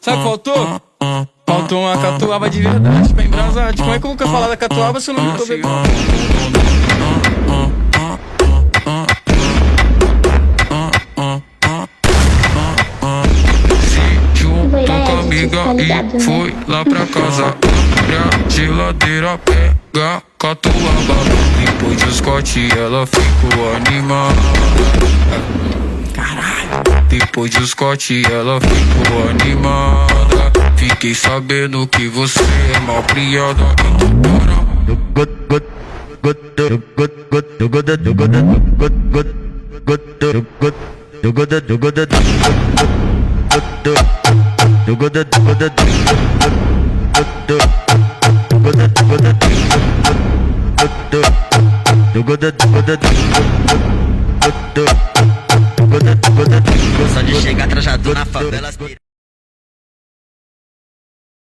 Sabe o que faltou? Faltou uma catuaba de verdade pra embrasar. Como é que eu nunca falar da catuaba se eu não tô bebendo? Juntou com a amiga e foi lá pra casa. Abre a geladeira, pega catuaba. Depois de Scott ela ficou animada. Caralho. Depois de Scott ela ficou animada. Fiquei sabendo que você é mal criada. Só de chegar trajado na favela.